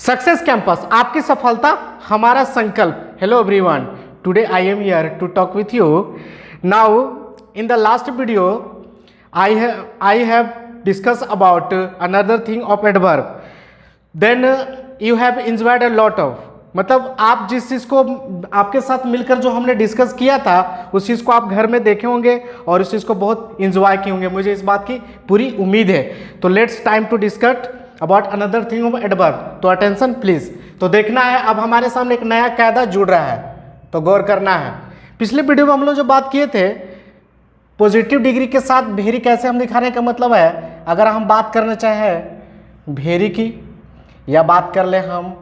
Success campus, आपकी सफलता हमारा संकल्प। Hello everyone, today I am here to talk with you. Now in the last video I have discussed about another thing of adverb. Then you have enjoyed a lot of, मतलब आप जिस चीज़ को आपके साथ मिलकर जो हमने डिस्कस किया था उस चीज़ को आप घर में देखे होंगे और उस चीज़ को बहुत इंजॉय किए होंगे, मुझे इस बात की पूरी उम्मीद है। तो let's time to discuss about another thing of adverb. तो अटेंशन प्लीज। तो देखना है, अब हमारे सामने एक नया कायदा जुड़ रहा है, तो गौर करना है। पिछले वीडियो में हम लोग जो बात किए थे पॉजिटिव डिग्री के साथ भेरी कैसे हम दिखाने का मतलब है, अगर हम बात करना चाहें भेरी की, या बात कर ले हम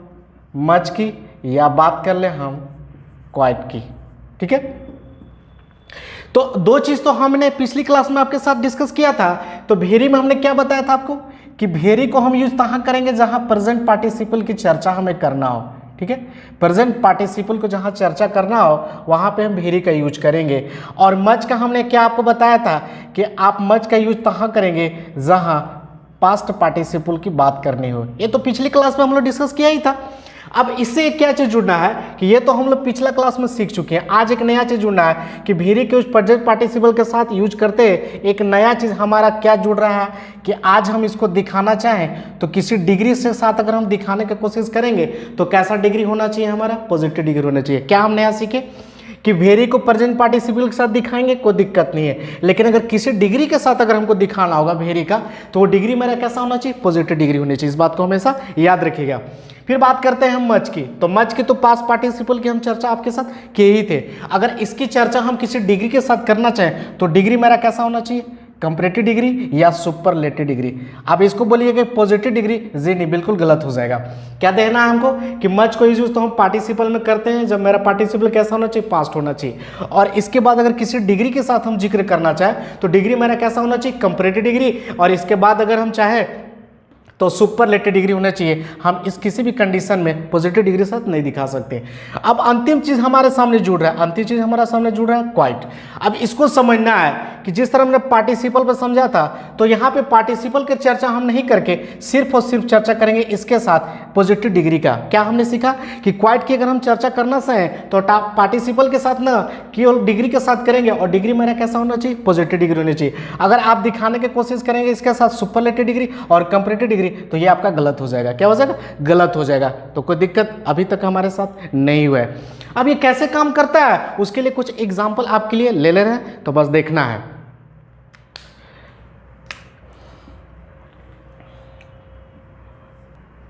मच की, या बात कर ले हम क्वाइट की, ठीक है। तो दो चीज़ तो हमने पिछली क्लास में आपके साथ डिस्कस किया था। तो भेरी में हमने क्या बताया था आपको कि भेरी को हम यूज तहाँ करेंगे जहाँ प्रेजेंट पार्टिसिपल की चर्चा हमें करना हो, ठीक है। प्रेजेंट पार्टिसिपल को जहाँ चर्चा करना हो वहाँ पे हम भेरी का यूज करेंगे। और मच का हमने क्या आपको बताया था कि आप मच का यूज तहाँ करेंगे जहाँ पास्ट पार्टिसिपल की बात करनी हो। ये तो पिछली क्लास में हम लोग डिस्कस किया ही था। अब इससे क्या चीज़ जुड़ना है कि ये तो हम लोग पिछला क्लास में सीख चुके हैं। आज एक नया चीज़ जुड़ना है कि भेरी के उस प्रेजेंट पार्टिसिपल के साथ यूज करते एक नया चीज़ हमारा क्या जुड़ रहा है कि आज हम इसको दिखाना चाहें तो किसी डिग्री से साथ अगर हम दिखाने की कोशिश करेंगे तो कैसा डिग्री होना चाहिए, हमारा पॉजिटिव डिग्री होना चाहिए। क्या हम नया सीखे कि भेरी को प्रेजेंट पार्टिसिपल के साथ दिखाएंगे, कोई दिक्कत नहीं है, लेकिन अगर किसी डिग्री के साथ अगर हमको दिखाना होगा भेरी का तो वो डिग्री मेरा कैसा होना चाहिए, पॉजिटिव डिग्री होनी चाहिए। इस बात को हमेशा याद रखिएगा। फिर बात करते हैं हम मच की। तो मच की तो पास्ट पार्टिसिपल की हम चर्चा आपके साथ किए ही थे। अगर इसकी चर्चा हम किसी डिग्री के साथ करना चाहें तो डिग्री मेरा कैसा होना चाहिए, कंपैरेटिव डिग्री या सुपरलेटिव डिग्री। आप इसको बोलिएगा पॉजिटिव डिग्री, जी नहीं, बिल्कुल गलत हो जाएगा। क्या देना है हमको कि मच को यूज तो हम पार्टिसिपल में करते हैं जब मेरा पार्टिसिपल कैसा होना चाहिए, पास्ट होना चाहिए। और इसके बाद अगर किसी डिग्री के साथ हम जिक्र करना चाहें तो डिग्री मेरा कैसा होना चाहिए, कंपैरेटिव डिग्री। और इसके बाद अगर हम चाहें तो सुपरलेटिव डिग्री होना चाहिए। हम इस किसी भी कंडीशन में पॉजिटिव डिग्री साथ नहीं दिखा सकते। अब अंतिम चीज हमारे सामने जुड़ रहा है, अंतिम चीज हमारे सामने जुड़ रहा है क्वाइट। अब इसको समझना है कि जिस तरह हमने पार्टिसिपल पर समझा था तो यहाँ पे पार्टिसिपल की चर्चा हम नहीं करके सिर्फ और सिर्फ चर्चा करेंगे इसके साथ पॉजिटिव डिग्री का। क्या हमने सीखा कि क्वाइट की अगर हम चर्चा करना चाहें तो पार्टिसिपल के साथ ना केवल डिग्री के साथ करेंगे और डिग्री मेरा कैसा होना चाहिए, पॉजिटिव डिग्री होनी चाहिए। अगर आप दिखाने की कोशिश करेंगे इसके साथ सुपरलेटिव डिग्री और कंपैरेटिव डिग्री तो ये आपका गलत हो जाएगा। क्या हो जाएगा, गलत हो जाएगा। तो कोई दिक्कत अभी तक हमारे साथ नहीं हुआ है। अब ये कैसे काम करता है उसके लिए कुछ एग्जांपल आपके लिए ले रहे हैं, तो बस देखना है।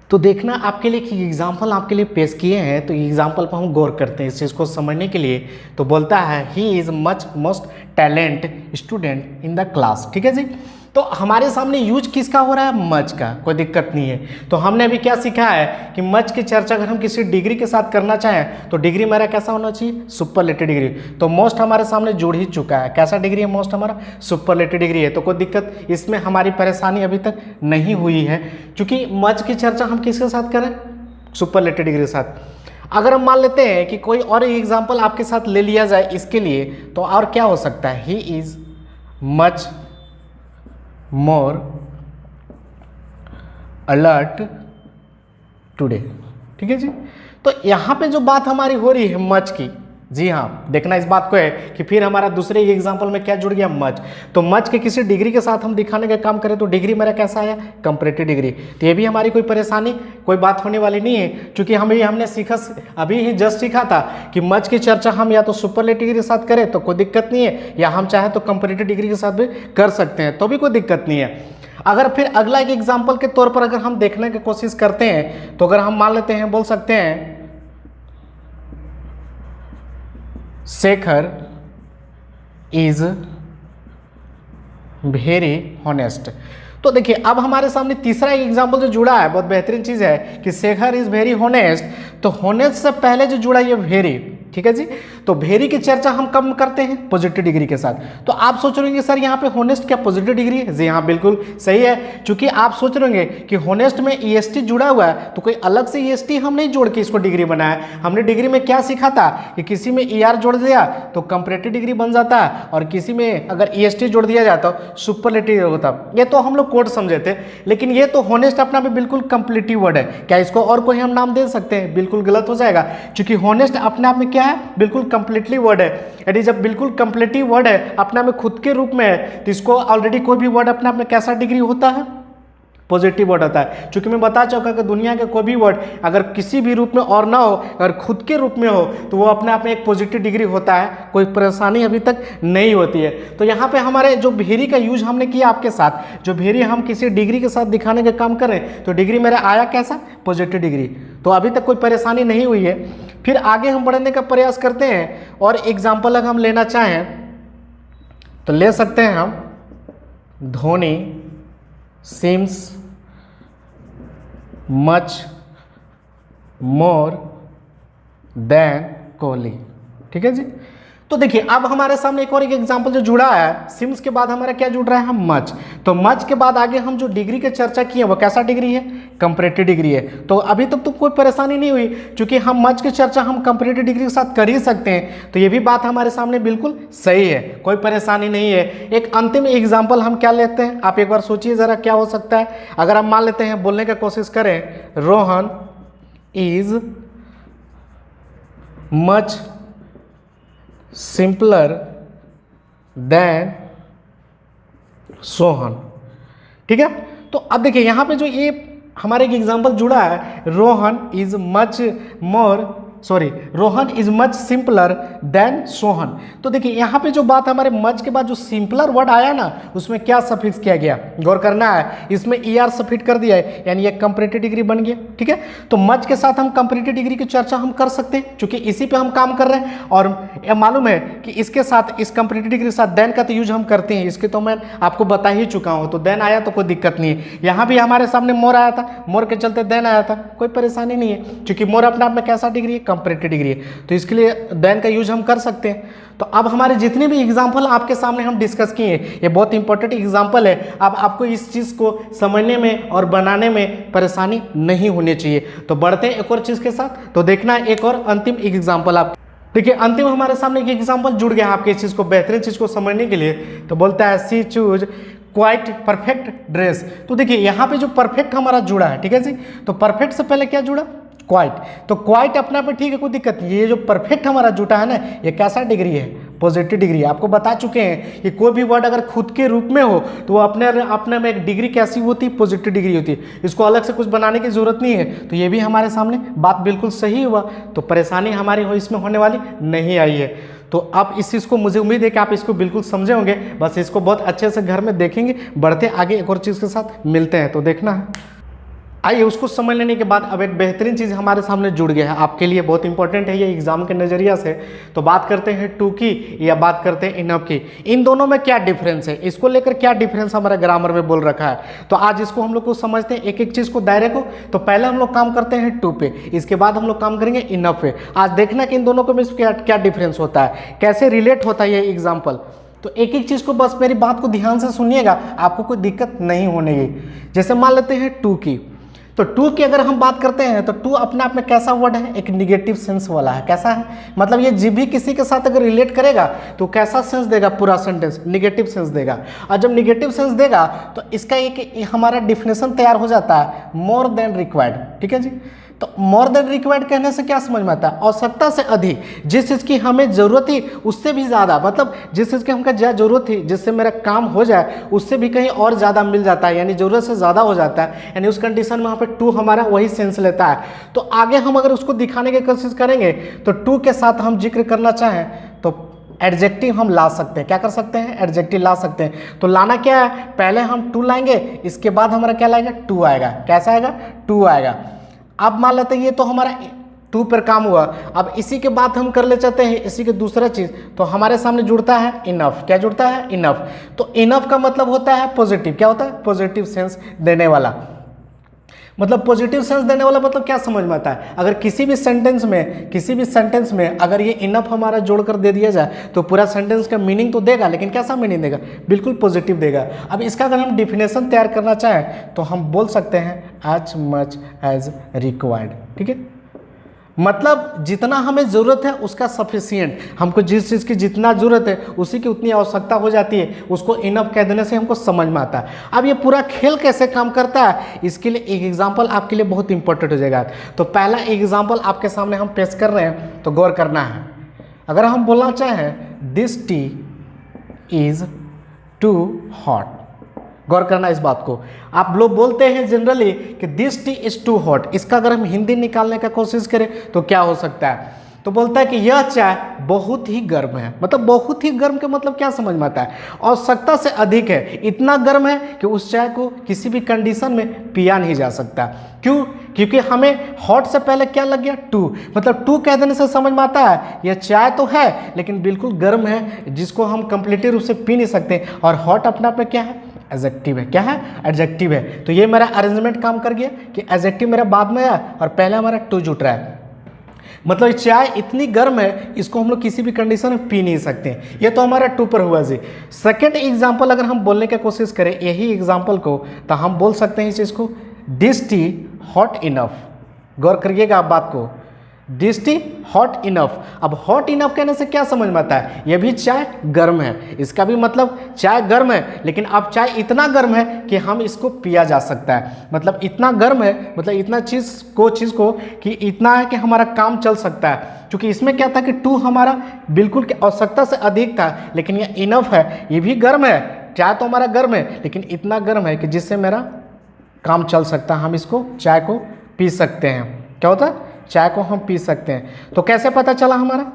तो देखना आपके लिए कि एग्जाम्पल आपके लिए पेश किए हैं, तो एग्जाम्पल पर हम गौर करते हैं इस चीज़ को समझने के लिए। तो बोलता है he is much most talent student in the class, ठीक है जी। तो हमारे सामने यूज किसका हो रहा है, मच का, कोई दिक्कत नहीं है। तो हमने अभी क्या सीखा है कि मच की चर्चा अगर हम किसी डिग्री के साथ करना चाहें तो डिग्री मेरा कैसा होना चाहिए, सुपरलेटिव डिग्री। तो मोस्ट हमारे सामने जुड़ ही चुका है। कैसा डिग्री है मोस्ट, हमारा सुपरलेटिव डिग्री है। तो कोई दिक्कत इसमें हमारी परेशानी अभी तक नहीं हुई है, क्योंकि मच की चर्चा हम किसके साथ करें, सुपरलेटिव डिग्री के साथ। अगर हम मान लेते हैं कि कोई और एग्जाम्पल आपके साथ ले लिया जाए इसके लिए, तो और क्या हो सकता है, he is much more alert today, ठीक है जी। तो यहाँ पे जो बात हमारी हो रही है मच की, जी हाँ, देखना इस बात को है कि फिर हमारा दूसरे एग्जांपल में क्या जुड़ गया, मच। तो मच के किसी डिग्री के साथ हम दिखाने का काम करें तो डिग्री मेरा कैसा आया, कंपैरेटिव डिग्री। तो ये भी हमारी कोई परेशानी, कोई बात होने वाली नहीं है, क्योंकि हमने सीखा, अभी ही जस्ट सीखा था कि मच की चर्चा हम या तो सुपरलेटिव डिग्री के साथ करें तो कोई दिक्कत नहीं है, या हम चाहे तो कंपैरेटिव डिग्री के साथ भी कर सकते हैं, तो भी कोई दिक्कत नहीं है। अगर फिर अगला एक एग्जाम्पल के तौर पर अगर हम देखने की कोशिश करते हैं तो अगर हम मान लेते हैं, बोल सकते हैं शेखर इज वेरी हॉनेस्ट। तो देखिए अब हमारे सामने तीसरा एग्जाम्पल जो जुड़ा है, बहुत बेहतरीन चीज़ है कि शेखर इज वेरी हॉनेस्ट। तो हॉनेस्ट से पहले जो जुड़ा ये वेरी, ठीक है जी। तो वेरी की चर्चा हम कब करते हैं? पॉजिटिव डिग्री के साथ। तो आप सोच रहे होंगे सर यहाँ पे होनेस्ट क्या पॉजिटिव डिग्री है? जी हाँ, बिल्कुल सही है। क्योंकि आप सोच रहे होंगे कि होनेस्ट में ईएसटी जुड़ा हुआ है, तो कोई अलग से ईएसटी हम नहीं जोड़ के इसको डिग्री बनाया। हमने डिग्री में क्या सीखा था कि किसी में ईआर जोड़ दिया तो कंपैरेटिव डिग्री बन जाता है, और किसी में अगर ईएसटी जोड़ दिया जाता तो सुपरलेटिव होता। ये तो हम लोग कोड समझे थे, लेकिन ये तो होनेस्ट अपना में बिल्कुल कंप्लीटिव वर्ड है। क्या इसको और कोई हम नाम दे सकते हैं? बिल्कुल गलत हो जाएगा, क्योंकि होनेस्ट अपने आप में क्या है? बिल्कुल कंप्लीटली वर्ड है। यानी जब बिल्कुल कंप्लीटिव वर्ड है, अपना में खुद के रूप में है, तो इसको ऑलरेडी कोई भी वर्ड अपने आप में कैसा डिग्री होता है? पॉजिटिव वर्ड होता है। क्योंकि मैं बता चुका कि दुनिया के कोई भी वर्ड अगर किसी भी रूप में और ना हो, अगर खुद के रूप में हो, तो वो अपने आप में एक पॉजिटिव डिग्री होता है, कोई परेशानी अभी तक नहीं होती है। तो यहाँ पे हमारे जो वेरी का यूज हमने किया आपके साथ, जो वेरी हम किसी डिग्री के साथ दिखाने का काम करें, तो डिग्री मेरा आया कैसा? Positive degree. तो अभी तक कोई परेशानी नहीं हुई है। फिर आगे हम बढ़ने का प्रयास करते हैं, और एग्जाम्पल अगर हम लेना चाहें तो ले सकते हैं हम Dhoni seems much more than Kohli. ठीक है जी। तो देखिए अब हमारे सामने एक और एक एग्जांपल जो जुड़ा है, सिम्स के बाद हमारा क्या जुड़ रहा है? मच। तो मच के बाद आगे हम जो डिग्री की चर्चा किए वो कैसा डिग्री है? कंपैरेटिव डिग्री है। तो अभी तक तो कोई परेशानी नहीं हुई, क्योंकि हम मच की चर्चा हम कंपैरेटिव डिग्री के साथ कर ही सकते हैं। तो ये भी बात हमारे सामने बिल्कुल सही है, कोई परेशानी नहीं है। एक अंतिम एग्जाम्पल हम क्या लेते हैं, आप एक बार सोचिए ज़रा क्या हो सकता है। अगर हम मान लेते हैं, बोलने की कोशिश करें, Rohan is much simpler than Sohan. ठीक है। तो अब देखिए यहाँ पे जो ये हमारे एक एग्जांपल जुड़ा है, Rohan is much simpler than Sohan. तो देखिए यहाँ पे जो बात हमारे मच के बाद जो सिंपलर वर्ड आया ना, उसमें क्या सफिक्स किया गया, गौर करना है। इसमें ईआर सफिक्स कर दिया है, यानी ये कंपैरेटिव डिग्री बन गया। ठीक है। तो मच के साथ हम कंपैरेटिव डिग्री की चर्चा हम कर सकते हैं, क्योंकि इसी पे हम काम कर रहे हैं। और ये मालूम है कि इसके साथ, इस कंपैरेटिव डिग्री के साथ देन का तो यूज हम करते हैं, इसके तो मैं आपको बता ही चुका हूँ। तो देन आया तो कोई दिक्कत नहीं है। यहाँ भी हमारे सामने मोर आया था, मोर के चलते देन आया था, कोई परेशानी नहीं है, क्योंकि मोर अपने आप में कैसा डिग्री है? कंपैरेटिव डिग्री है। तो इसके लिए देन का यूज हम कर सकते हैं। तो अब हमारे जितने भी एग्जाम्पल आपके सामने हम डिस्कस किए, ये बहुत इंपॉर्टेंट एग्जाम्पल है। अब आपको इस चीज़ को समझने में और बनाने में परेशानी नहीं होनी चाहिए। तो बढ़ते हैं एक और चीज़ के साथ। तो देखना एक और अंतिम एग्जाम्पल आप देखिए। अंतिम हमारे सामने एक एग्जाम्पल जुड़ गया आपके इस चीज़ को, बेहतरीन चीज़ को समझने के लिए। तो बोलता है सी चूज क्वाइट परफेक्ट ड्रेस। तो देखिए यहाँ पे जो परफेक्ट हमारा जुड़ा है, ठीक है जी। तो परफेक्ट से पहले क्या जुड़ा? क्वाइट। तो क्वाइट अपना पे ठीक है, कोई दिक्कत नहीं। ये जो परफेक्ट हमारा जुटा है ना, ये कैसा डिग्री है? पॉजिटिव डिग्री है। आपको बता चुके हैं कि कोई भी वर्ड अगर खुद के रूप में हो तो वो अपने में एक डिग्री कैसी होती है? पॉजिटिव डिग्री होती है। इसको अलग से कुछ बनाने की जरूरत नहीं है। तो ये भी हमारे सामने बात बिल्कुल सही हुआ। तो परेशानी हमारी इसमें होने वाली नहीं आई है। तो आप इस चीज़ को, मुझे उम्मीद है कि आप इसको बिल्कुल समझे होंगे। बस इसको बहुत अच्छे से घर में देखेंगे। बढ़ते आगे एक और चीज़ के साथ मिलते हैं। तो देखना है, आइए उसको समझ लेने के बाद अब एक बेहतरीन चीज़ हमारे सामने जुड़ गया है, आपके लिए बहुत इंपॉर्टेंट है ये एग्जाम के नज़रिया से। तो बात करते हैं टू की या बात करते हैं इनफ की। इन दोनों में क्या डिफरेंस है, इसको लेकर क्या डिफरेंस हमारा ग्रामर में बोल रखा है। तो आज इसको हम लोग को समझते हैं, एक एक चीज़ को, दायरे को। तो पहले हम लोग काम करते हैं टू पे, इसके बाद हम लोग काम करेंगे इनफ पे। आज देखना कि इन दोनों को में क्या डिफरेंस होता है, कैसे रिलेट होता है ये एग्जाम्पल। तो एक एक चीज़ को बस मेरी बात को ध्यान से सुनिएगा, आपको कोई दिक्कत नहीं होने की। जैसे मान लेते हैं टू की। तो टू की अगर हम बात करते हैं तो टू अपने आप में कैसा वर्ड है? एक निगेटिव सेंस वाला है। कैसा है? मतलब ये जब भी किसी के साथ अगर रिलेट करेगा तो कैसा सेंस देगा? पूरा सेंटेंस निगेटिव सेंस देगा। और जब निगेटिव सेंस देगा तो इसका एक हमारा डिफिनेशन तैयार हो जाता है, मोर देन रिक्वायर्ड। ठीक है जी। तो मोर देन रिक्वायर्ड कहने से क्या समझ में आता है? आवश्यकता से अधिक, जिस चीज़ की हमें ज़रूरत थी उससे भी ज़्यादा, मतलब जिस चीज़ की हमको ज़रूरत थी, जिससे मेरा काम हो जाए, उससे भी कहीं और ज़्यादा मिल जाता है, यानी ज़रूरत से ज़्यादा हो जाता है। यानी उस कंडीशन में वहाँ पे टू हमारा वही सेंस लेता है। तो आगे हम अगर उसको दिखाने की कोशिश करेंगे तो टू के साथ हम जिक्र करना चाहें तो एडजेक्टिव हम ला सकते हैं। क्या कर सकते हैं? एडजेक्टिव ला सकते हैं। तो लाना क्या है? पहले हम टू लाएंगे, इसके बाद हमारा क्या लाएगा? टू आएगा। कैसा आएगा? टू आएगा। अब मान लेते हैं ये तो हमारा टू पर काम हुआ। अब इसी के बाद हम कर ले चाहते हैं इसी के दूसरा चीज़, तो हमारे सामने जुड़ता है इनफ। क्या जुड़ता है? इनफ। तो इनफ का मतलब होता है पॉजिटिव। क्या होता है? पॉजिटिव सेंस देने वाला। मतलब पॉजिटिव सेंस देने वाला मतलब क्या समझ में आता है, अगर किसी भी सेंटेंस में अगर ये इनफ हमारा जोड़कर दे दिया जाए तो पूरा सेंटेंस का मीनिंग तो देगा, लेकिन कैसा मीनिंग देगा, बिल्कुल पॉजिटिव देगा। अब इसका अगर हम डिफिनेशन तैयार करना चाहें तो हम बोल सकते हैं एज मच एज रिक्वायर्ड। ठीक है, मतलब जितना हमें ज़रूरत है उसका सफिशिएंट, हमको जिस चीज़ की जितना ज़रूरत है उसी की उतनी आवश्यकता हो जाती है, उसको इनफ कह देने से हमको समझ में आता है। अब ये पूरा खेल कैसे काम करता है, इसके लिए एक एग्जांपल आपके लिए बहुत इंपॉर्टेंट हो जाएगा। तो पहला एग्जांपल आपके सामने हम पेश कर रहे हैं, तो गौर करना है। अगर हम बोलना चाहें this tea is too hot, गौर करना इस बात को। आप लोग बोलते हैं जनरली कि this tea is too hot, इसका अगर हम हिंदी निकालने का कोशिश करें तो क्या हो सकता है, तो बोलता है कि यह चाय बहुत ही गर्म है। मतलब बहुत ही गर्म के मतलब क्या समझ में आता है, आवश्यकता से अधिक है, इतना गर्म है कि उस चाय को किसी भी कंडीशन में पिया नहीं जा सकता। क्यों, क्योंकि हमें हॉट से पहले क्या लग गया, टू, मतलब टू कह देने से समझ में आता है यह चाय तो है लेकिन बिल्कुल गर्म है, जिसको हम कंप्लीटली रूप से पी नहीं सकते। और हॉट अपना पे क्या है, एडजेक्टिव है। क्या है, एडजेक्टिव है। तो ये मेरा अरेंजमेंट काम कर गया कि एडजेक्टिव मेरा बाद में आया और पहले हमारा टू जुट रहा है। मतलब चाय इतनी गर्म है, इसको हम लोग किसी भी कंडीशन में पी नहीं सकते। ये तो हमारा टू पर हुआ जी। सेकंड एग्जांपल अगर हम बोलने की कोशिश करें यही एग्जांपल को, तो हम बोल सकते हैं इस चीज़ को दिस टी हॉट इनफ। गौर करिएगा आप बात को, दिस टी हॉट इनफ। अब हॉट इनफ कहने से क्या समझ में आता है, यह भी चाय गर्म है, इसका भी मतलब चाय गर्म है, लेकिन अब चाय इतना गर्म है कि हम इसको पिया जा सकता है। मतलब इतना गर्म है, मतलब इतना चीज़ को कि इतना है कि हमारा काम चल सकता है। क्योंकि इसमें क्या था कि टू हमारा बिल्कुल आवश्यकता से अधिक था, लेकिन यह इनफ है, ये भी गर्म है, चाय तो हमारा गर्म है लेकिन इतना गर्म है कि जिससे मेरा काम चल सकता है, हम इसको चाय को पी सकते हैं। क्या होता है, चाय को हम पी सकते हैं। तो कैसे पता चला हमारा,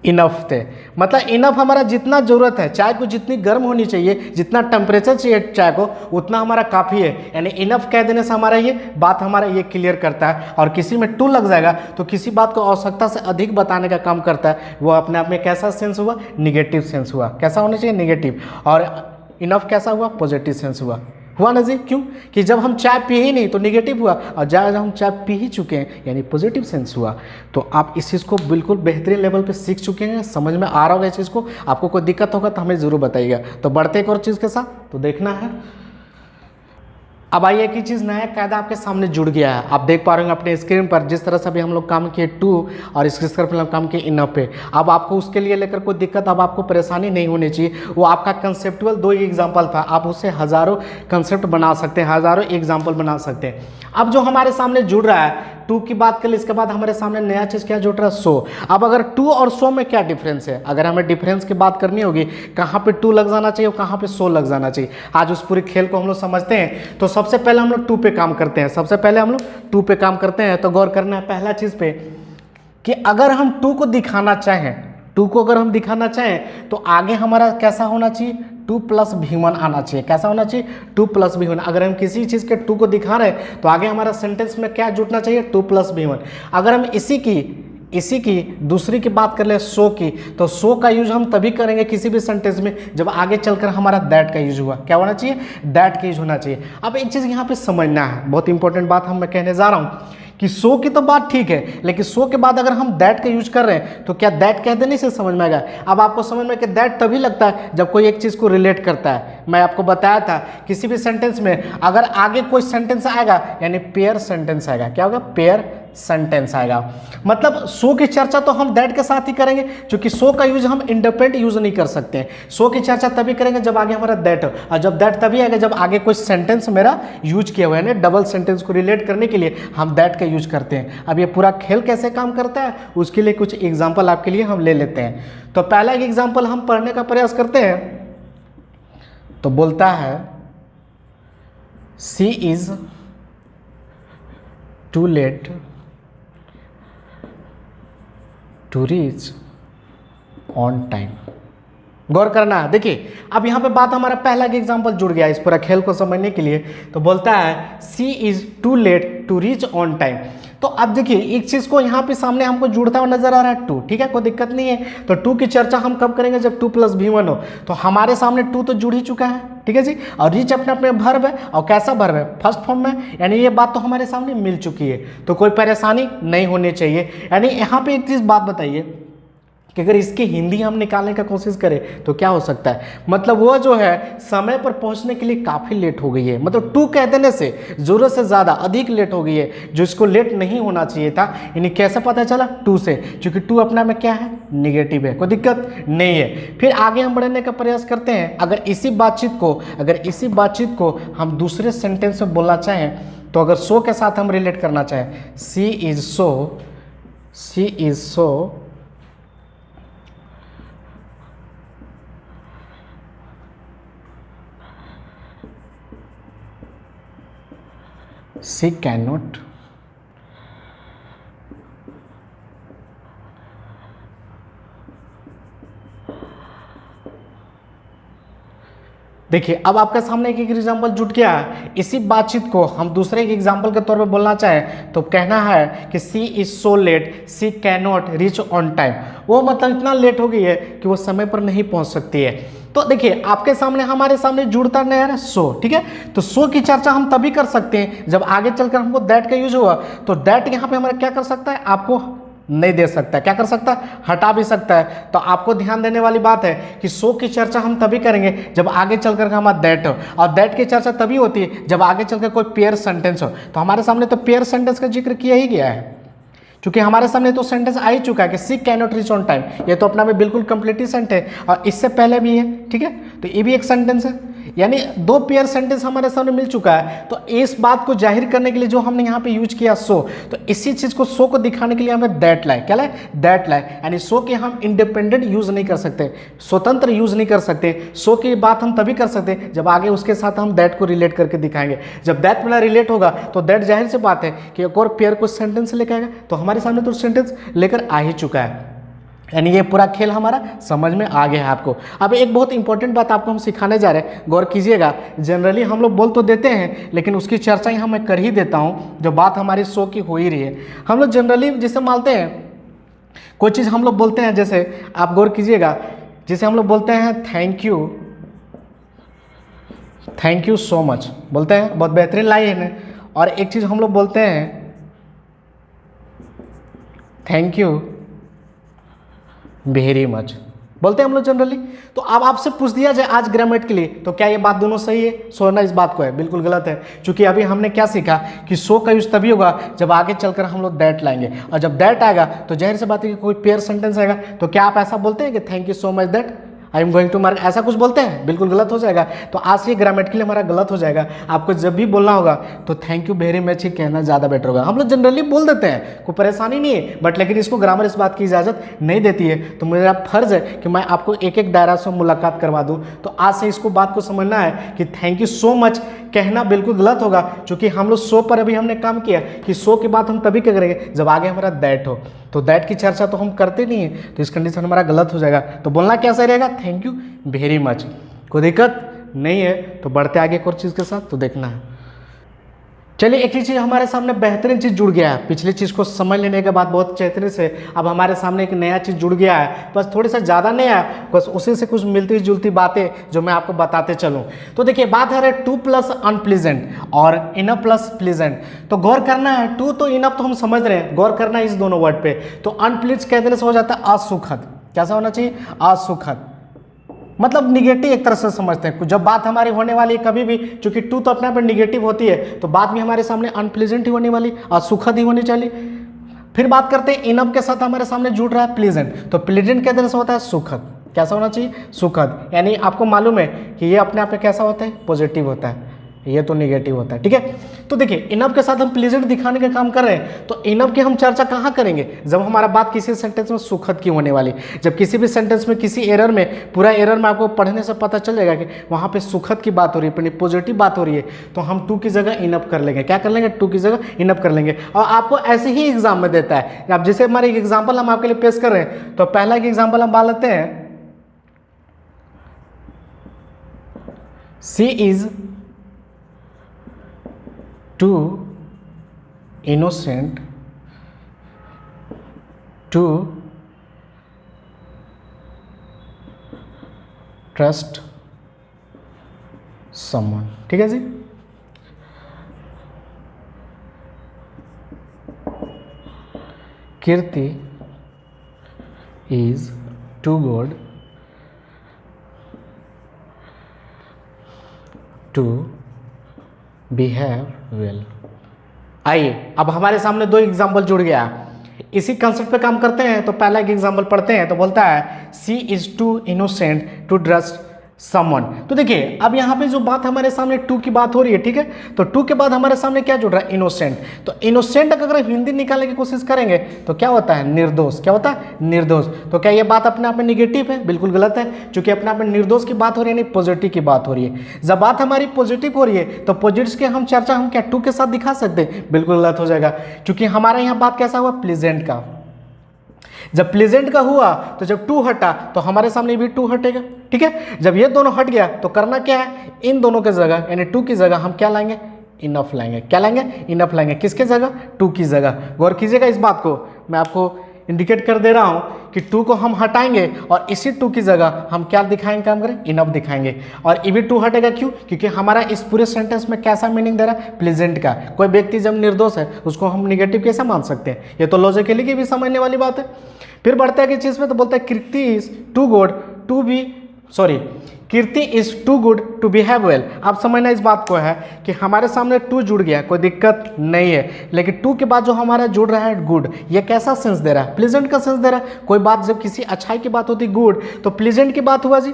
इनफ थे, मतलब इनफ हमारा जितना ज़रूरत है, चाय को जितनी गर्म होनी चाहिए, जितना टेम्परेचर चाहिए चाय को उतना हमारा काफ़ी है। यानी इनफ कह देने से हमारा ये बात हमारा ये क्लियर करता है। और किसी में टू लग जाएगा तो किसी बात को आवश्यकता से अधिक बताने का काम करता है, वो अपने आप में कैसा सेंस हुआ, निगेटिव सेंस हुआ। कैसा होना चाहिए, निगेटिव। और इनफ कैसा हुआ, पॉजिटिव सेंस हुआ ना जी। क्यों कि जब हम चाय पी ही नहीं तो निगेटिव हुआ, और जब हम चाय पी ही चुके हैं यानी पॉजिटिव सेंस हुआ। तो आप इस चीज़ को बिल्कुल बेहतरीन लेवल पे सीख चुके हैं, समझ में आ रहा होगा इस चीज़ को। आपको कोई दिक्कत होगा तो हमें ज़रूर बताइएगा। तो बढ़ते एक और चीज़ के साथ, तो देखना है। अब आइए एक ही चीज़, नया कायदा आपके सामने जुड़ गया है। आप देख पा रहे हैं अपने स्क्रीन पर जिस तरह से अभी हम लोग काम किए टू और इसके स्क्रीन पर हम काम किए इनफ पे। अब आपको उसके लिए लेकर कोई दिक्कत, अब आपको परेशानी नहीं होनी चाहिए। वो आपका कंसेप्चुअल 2 एग्जाम्पल था, आप उससे हज़ारों कंसेप्ट बना सकते हैं, हज़ारों एग्जाम्पल बना सकते हैं। अब जो हमारे सामने जुड़ रहा है, टू की बात कर ली, इसके बाद हमारे सामने नया चीज़ क्या जुड़ रहा है, सो। अब अगर टू और सो में क्या डिफरेंस है, अगर हमें डिफरेंस की बात करनी होगी, कहाँ पे टू लग जाना चाहिए और कहाँ पे सो लग जाना चाहिए, आज उस पूरे खेल को हम लोग समझते हैं। तो सबसे पहले हम लोग टू पे काम करते हैं, तो गौर करना है पहला चीज़ पे कि अगर हम टू को दिखाना चाहें तो आगे हमारा कैसा होना चाहिए, 2+V1 आना चाहिए। कैसा होना चाहिए, 2+V1। अगर हम किसी चीज़ के टू को दिखा रहे हैं तो आगे हमारा सेंटेंस में क्या जुटना चाहिए, 2+V1। अगर हम इसी की दूसरी की बात कर ले, सो की, तो सो का यूज हम तभी करेंगे किसी भी सेंटेंस में जब आगे चलकर हमारा दैट का यूज हुआ। क्या होना चाहिए, दैट का यूज होना चाहिए। अब एक चीज़ यहाँ पे समझना है, बहुत इंपॉर्टेंट बात मैं कहने जा रहा हूँ कि सो की तो बात ठीक है, लेकिन सो के बाद अगर हम दैट का यूज कर रहे हैं तो क्या दैट कह देने से समझ में आएगा। अब आपको समझ में कि दैट तभी लगता है जब कोई एक चीज़ को रिलेट करता है। मैं आपको बताया था किसी भी सेंटेंस में अगर आगे कोई सेंटेंस आएगा यानी पेयर सेंटेंस आएगा। क्या होगा, पेयर सेंटेंस आएगा। मतलब सो की चर्चा तो हम दैट के साथ ही करेंगे, क्योंकि सो का यूज हम इंडिपेंडेंट यूज नहीं कर सकते हैं। सो की चर्चा तभी करेंगे जब आगे हमारा दैट हो, और जब दैट तभी आएगा जब आगे कोई सेंटेंस मेरा यूज किया हुआ है ना, डबल सेंटेंस को रिलेट करने के लिए हम दैट का यूज करते हैं। अब ये पूरा खेल कैसे काम करता है उसके लिए कुछ एग्जाम्पल आपके लिए हम ले लेते हैं। तो पहला एक एग्जाम्पल हम पढ़ने का प्रयास करते हैं। तो बोलता है she is too late to reach on time. गौर करना है, देखिए अब यहाँ पे बात हमारा पहला एग्जाम्पल जुड़ गया इस पूरा खेल को समझने के लिए। तो बोलता है she is too late to reach on time. तो अब देखिए एक चीज़ को यहाँ पे सामने हमको जुड़ता हुआ नजर आ रहा है 2, ठीक है, कोई दिक्कत नहीं है। तो 2 की चर्चा हम कब करेंगे, जब 2 + v1 हो। तो हमारे सामने 2 तो जुड़ ही चुका है, ठीक है जी। और रिच अपने अपने वर्ब है, और कैसा वर्ब है, फर्स्ट फॉर्म में, यानी ये बात तो हमारे सामने मिल चुकी है, तो कोई परेशानी नहीं होनी चाहिए। यानी यहाँ पे एक चीज़ बात बताइए कि अगर इसकी हिंदी हम निकालने का कोशिश करें तो क्या हो सकता है, मतलब वो जो है समय पर पहुंचने के लिए काफ़ी लेट हो गई है, मतलब 2 कह देने से ज़रूरत से ज़्यादा अधिक लेट हो गई है, जो इसको लेट नहीं होना चाहिए था। यानी कैसे पता चला, 2 से, क्योंकि 2 अपना में क्या है, निगेटिव है, कोई दिक्कत नहीं है। फिर आगे हम बढ़ने का प्रयास करते हैं। अगर इसी बातचीत को हम दूसरे सेंटेंस में बोलना चाहें, तो अगर सो के साथ हम रिलेट करना चाहें, सी इज सो she cannot देखिए अब आपके सामने एक एग्जाम्पल जुट गया है। इसी बातचीत को हम दूसरे एक एग्जाम्पल के तौर पे बोलना चाहें तो कहना है कि she is so late she can not reach on time. वो मतलब इतना लेट हो गई है कि वो समय पर नहीं पहुंच सकती है। तो देखिए आपके सामने हमारे सामने जुड़ता नहीं है सो, ठीक है। तो सो की चर्चा हम तभी कर सकते हैं जब आगे चलकर हमको दैट का यूज हुआ। तो दैट यहाँ पे हमारा क्या कर सकता है, आपको नहीं दे सकता, क्या कर सकता है, हटा भी सकता है। तो आपको ध्यान देने वाली बात है कि सो की चर्चा हम तभी करेंगे जब आगे चलकर हमारा दैट हो, और दैट की चर्चा तभी होती है जब आगे चलकर कोई पेयर सेंटेंस हो। तो हमारे सामने तो पेयर सेंटेंस का जिक्र किया ही गया है, क्योंकि हमारे सामने तो सेंटेंस आ ही चुका है कि she can not reach on time. ये तो अपना में बिल्कुल कंप्लीटली सेंटेंस है, और इससे पहले भी है, ठीक है। तो ये भी एक सेंटेंस है, यानी 2 पेयर सेंटेंस हमारे सामने मिल चुका है। तो इस बात को जाहिर करने के लिए जो हमने यहाँ पे यूज किया सो, तो इसी चीज़ को सो को दिखाने के लिए हमें दैट लाए, क्या लाए, दैट लाए। यानी सो के हम इंडिपेंडेंट यूज नहीं कर सकते, स्वतंत्र यूज नहीं कर सकते। सो की बात हम तभी कर सकते जब आगे उसके साथ हम दैट को रिलेट करके दिखाएंगे। जब दैट वाला रिलेट होगा तो दैट जाहिर सी बात है कि एक और पेयर को सेंटेंस लेकर आएगा। तो हमारे सामने तो सेंटेंस लेकर आ ही चुका है, यानी ये पूरा खेल हमारा समझ में आ गया है आपको। अब एक बहुत इंपॉर्टेंट बात आपको हम सिखाने जा रहे हैं, गौर कीजिएगा। जनरली हम लोग बोल तो देते हैं, लेकिन उसकी चर्चा यहाँ मैं कर ही देता हूँ जो बात हमारी सो की हो ही रही है। हम लोग जनरली जिसे मानते हैं, कोई चीज़ हम लोग बोलते हैं, जैसे आप गौर कीजिएगा, जिसे हम लोग बोलते हैं थैंक यू सो मच, बोलते हैं, बहुत बेहतरीन लाइन है। और एक चीज़ हम लोग बोलते हैं थैंक यू वेरी मच, बोलते हैं हम लोग जनरली। तो अब आपसे पूछ दिया जाए आज ग्रामेट के लिए, तो क्या ये बात दोनों सही है, सो ना इस बात को है, बिल्कुल गलत है। क्योंकि अभी हमने क्या सीखा कि सो का यूज तभी होगा जब आगे चलकर हम लोग दैट लाएंगे, और जब दैट आएगा तो जाहिर सी बात है कि कोई पेयर सेंटेंस आएगा। तो क्या आप ऐसा बोलते हैं कि thank you so much that I am going to mark, ऐसा कुछ बोलते हैं, बिल्कुल गलत हो जाएगा। तो आज से ग्रामेटिकली हमारा गलत हो जाएगा। आपको जब भी बोलना होगा तो थैंक यू वेरी मच ही कहना ज़्यादा बेटर होगा। हम लोग जनरली बोल देते हैं, कोई परेशानी नहीं है, बट लेकिन इसको ग्रामर इस बात की इजाज़त नहीं देती है। तो मेरा फर्ज है कि मैं आपको एक एक दायरा से मुलाकात करवा दूँ। तो आज से इसको बात को समझना है कि थैंक यू सो मच कहना बिल्कुल गलत होगा, क्योंकि हम लोग सो पर अभी हमने काम किया कि सो की बात हम तभी करेंगे जब आगे हमारा दैट हो। तो दैट की चर्चा तो हम करते नहीं है, तो इस कंडीशन हमारा गलत हो जाएगा। तो बोलना क्या सही रहेगा, थैंक यू वेरी मच, कोई दिक्कत नहीं है। तो बढ़ते आगे एक और चीज़ के साथ, तो देखना है। चलिए एक ही चीज़ हमारे सामने बेहतरीन चीज़ जुड़ गया है। पिछली चीज़ को समझ लेने के बाद बहुत चैतन्य से अब हमारे सामने एक नया चीज़ जुड़ गया है, बस थोड़ी सा ज़्यादा नया है, बस उसी से कुछ मिलती जुलती बातें जो मैं आपको बताते चलूँ। तो देखिए बात है 2 + अनप्लीजेंट और इनफ + प्लीजेंट। तो गौर करना है, 2 तो इनफ तो हम समझ रहे हैं, गौर करना है इस दोनों वर्ड पे। तो अनप्लीज कह देने से हो जाता है असुखद, कैसा होना चाहिए, असुखद, मतलब निगेटिव एक तरह से समझते हैं। जब बात हमारी होने वाली है कभी भी, क्योंकि 2 तो अपने आप में निगेटिव होती है, तो बात भी हमारे सामने अनप्लीजेंट ही होने वाली, असुखद ही होनी चाहिए। फिर बात करते हैं इनफ के साथ हमारे सामने जुड़ रहा है प्लीजेंट। तो प्लीजेंट कहते से होता है सुखद, कैसा होना चाहिए, सुखद। यानी आपको मालूम है कि ये अपने आप में कैसा होता है, पॉजिटिव होता है, ये तो निगेटिव होता है, ठीक है। तो देखिए इनफ के साथ हम प्लीजेंट दिखाने का काम कर रहे हैं। तो इनफ की हम चर्चा कहाँ करेंगे, जब हमारा बात किसी सेंटेंस में सुखद की होने वाली। जब किसी भी सेंटेंस में किसी एरर में, पूरा एरर में आपको पढ़ने से पता चल जाएगा कि वहाँ पे सुखद की बात हो रही है, पॉजिटिव बात हो रही है, तो हम 2 की जगह इनफ कर लेंगे। क्या कर लेंगे, 2 की जगह इनफ कर लेंगे। और आपको ऐसे ही एग्जाम में देता है। अब जैसे हमारे एक एग्जाम्पल हम आपके लिए पेश कर रहे हैं, तो पहला एक एग्जाम्पल हम बात लेते हैं, she is too innocent to trust someone, ठीक है जी। Kirti is too good to behave well. आइए अब हमारे सामने दो एग्जाम्पल जुड़ गया, इसी कंसेप्ट पे काम करते हैं। तो पहला एक एग्जाम्पल पढ़ते हैं। तो बोलता है she is too innocent to trust someone. तो देखिए अब यहाँ पे जो बात हमारे सामने टू की बात हो रही है, ठीक है। तो टू के बाद हमारे सामने क्या जुड़ रहा है, इनोसेंट। तो इनोसेंट अगर हिंदी निकालने की कोशिश करेंगे तो क्या होता है, निर्दोष। क्या होता है, निर्दोष। तो क्या ये बात अपने आप में निगेटिव है, बिल्कुल गलत है, क्योंकि अपने आप में निर्दोष की बात हो रही है, नहीं पॉजिटिव की बात हो रही है। जब बात हमारी पॉजिटिव हो रही है तो पॉजिटिव की हम चर्चा हम क्या टू के साथ दिखा सकते हैं, बिल्कुल गलत हो जाएगा, क्योंकि हमारे यहाँ बात कैसा हुआ, प्लेजेंट का। जब प्लेजेंट का हुआ तो जब टू हटा तो हमारे सामने भी टू हटेगा, ठीक है। जब ये दोनों हट गया तो करना क्या है, इन दोनों के जगह यानी टू की जगह हम क्या लाएंगे, इनफ लाएंगे। क्या लाएंगे, इनफ लाएंगे। किसके जगह, टू की जगह। गौर कीजिएगा इस बात को, मैं आपको इंडिकेट कर दे रहा हूं कि टू को हम हटाएंगे और इसी टू की जगह हम क्या दिखाएंगे, काम करें, इनफ दिखाएंगे। और ये भी टू हटेगा, क्यों, क्योंकि हमारा इस पूरे सेंटेंस में कैसा मीनिंग दे रहा है, प्लेजेंट का। कोई व्यक्ति जब निर्दोष है उसको हम निगेटिव कैसे मान सकते हैं, ये तो लॉजिकली की भी समझने वाली बात है। फिर बढ़ते हैं कि चीज में, तो बोलता है Kirti is too good to be Kirti is too good to behave well. आप समझना इस बात को है कि हमारे सामने टू जुड़ गया, कोई दिक्कत नहीं है, लेकिन टू के बाद जो हमारा जुड़ रहा है गुड, ये कैसा सेंस दे रहा है, प्लेजेंट का सेंस दे रहा है। कोई बात जब किसी अच्छाई की बात होती गुड तो प्लेजेंट की बात हुआ जी।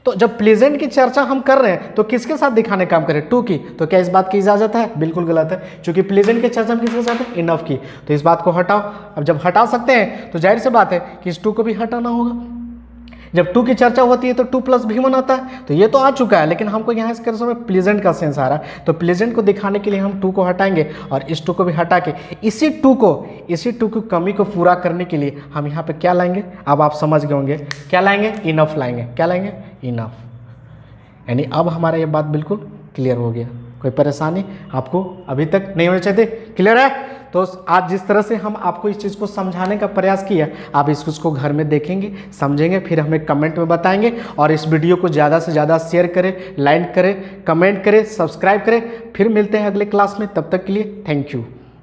तो जब प्लेजेंट की चर्चा हम कर रहे हैं तो किसके साथ दिखाने काम करें, टू की। तो क्या इस बात की इजाजत है, बिल्कुल गलत है, क्योंकि प्लेजेंट की चर्चा हम किसके साथ है, इनफ की। तो इस बात को हटाओ। अब जब हटा सकते हैं तो जाहिर सी बात है कि इस टू को भी हटाना होगा। जब टू की चर्चा होती है तो टू प्लस भी वन आता है, तो ये तो आ चुका है, लेकिन हमको यहाँ इसके समय प्लेजेंट का सेंस आ रहा है। तो प्लेजेंट को दिखाने के लिए हम टू को हटाएंगे और इस टू को भी हटा के इसी टू की कमी को पूरा करने के लिए हम यहाँ पे क्या लाएंगे, अब आप समझ गए होंगे, क्या लाएंगे, इनफ लाएंगे। क्या लाएंगे, इनफ। यानी अब हमारा ये बात बिल्कुल क्लियर हो गया, कोई परेशानी आपको अभी तक नहीं होनी चाहिए, क्लियर है। तो आज जिस तरह से हम आपको इस चीज़ को समझाने का प्रयास किया, आप इसको घर में देखेंगे, समझेंगे, फिर हमें कमेंट में बताएंगे। और इस वीडियो को ज़्यादा से ज़्यादा शेयर करें, लाइक करें, कमेंट करें, सब्सक्राइब करें। फिर मिलते हैं अगले क्लास में, तब तक के लिए थैंक यू।